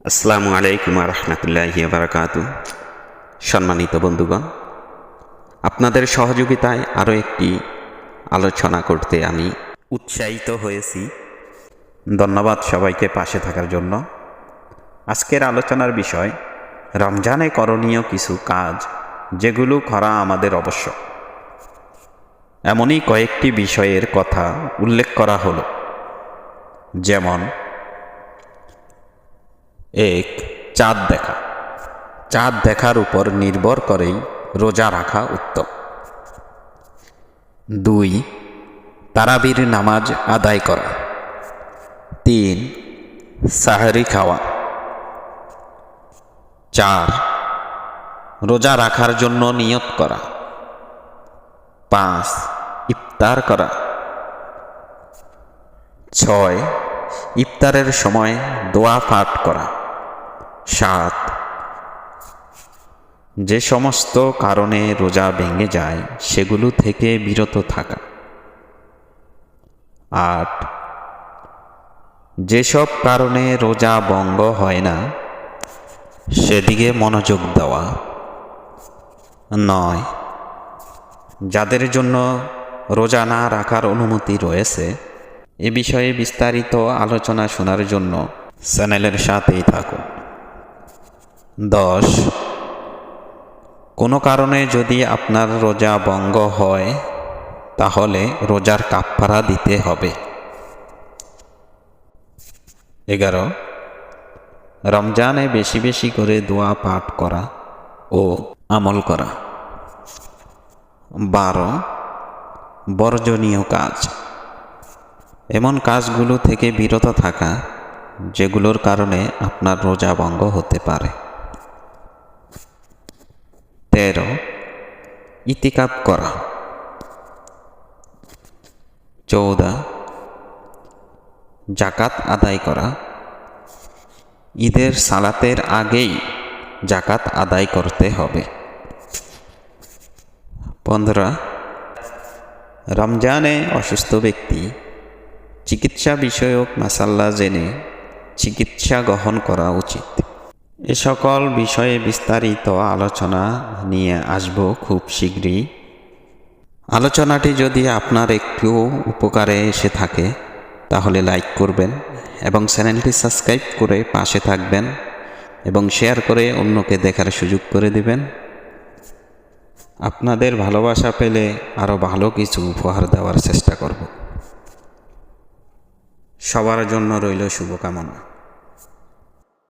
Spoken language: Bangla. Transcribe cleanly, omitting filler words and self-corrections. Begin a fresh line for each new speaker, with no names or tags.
আসসালামু আলাইকুম রহমতুল্লাহি বারাকাতু। সম্মানিত বন্ধুগণ, আপনাদের সহযোগিতায় আরও একটি আলোচনা করতে আমি উৎসাহিত হয়েছি। ধন্যবাদ সবাইকে পাশে থাকার জন্য। আজকের আলোচনার বিষয় রমজানে করণীয় কিছু কাজ যেগুলো করা আমাদের আবশ্যক। এমনই কয়েকটি বিষয়ের কথা উল্লেখ করা হলো, যেমন 1. চাঁদ দেখা। চাঁদ দেখার উপর নির্ভর করেই রোজা রাখা উত্তম। 2. তারাবির নামাজ আদায় করা। 3. সাহরি খাওয়া। 4. রোজা রাখার জন্য নিয়ত করা। 5. ইফতার করা। 6. ইফতারের সময় দোয়া পাঠ করা। 7. যে সমস্ত কারণে রোজা ভেঙে যায় সেগুলো থেকে বিরত থাকা। 8. যেসব কারণে রোজা ভঙ্গ হয় না সেদিকে মনোযোগ দেওয়া। 9. যাদের জন্য রোজা না রাখার অনুমতি রয়েছে এ বিষয়ে বিস্তারিত আলোচনা শোনার জন্য চ্যানেলের সাথেই থাকুন। 10. কোনো কারণে যদি আপনার রোজা ভঙ্গ হয় তাহলে রোজার কাফারা দিতে হবে। 11. রমজানে বেশি বেশি করে দোয়া পাঠ করা ও আমল করা। 12. বর্জনীয় কাজ। এমন কাজগুলো থেকে বিরত থাকা যেগুলোর কারণে আপনার রোজা ভঙ্গ হতে পারে। 13. ইতিকাফ করা। 14. জাকাত আদায় করা। ঈদের সালাতের আগেই জাকাত আদায় করতে হবে। 15. রমজানে অসুস্থ ব্যক্তি চিকিৎসা বিষয়ক মাসাল্লা জেনে চিকিৎসা গ্রহণ করা উচিত। এ সকল বিষয়ে বিস্তারিত আলোচনা নিয়ে আসব খুব শীঘ্রই। আলোচনাটি যদি আপনার একটু উপকারে এসে থাকে তাহলে লাইক করবেন এবং চ্যানেলটি সাবস্ক্রাইব করে পাশে থাকবেন এবং শেয়ার করে অন্যকে দেখার সুযোগ করে দিবেন। আপনাদের ভালোবাসা পেলে আরও ভালো কিছু উপহার দেওয়ার চেষ্টা করব। সবার জন্য রইল শুভকামনা।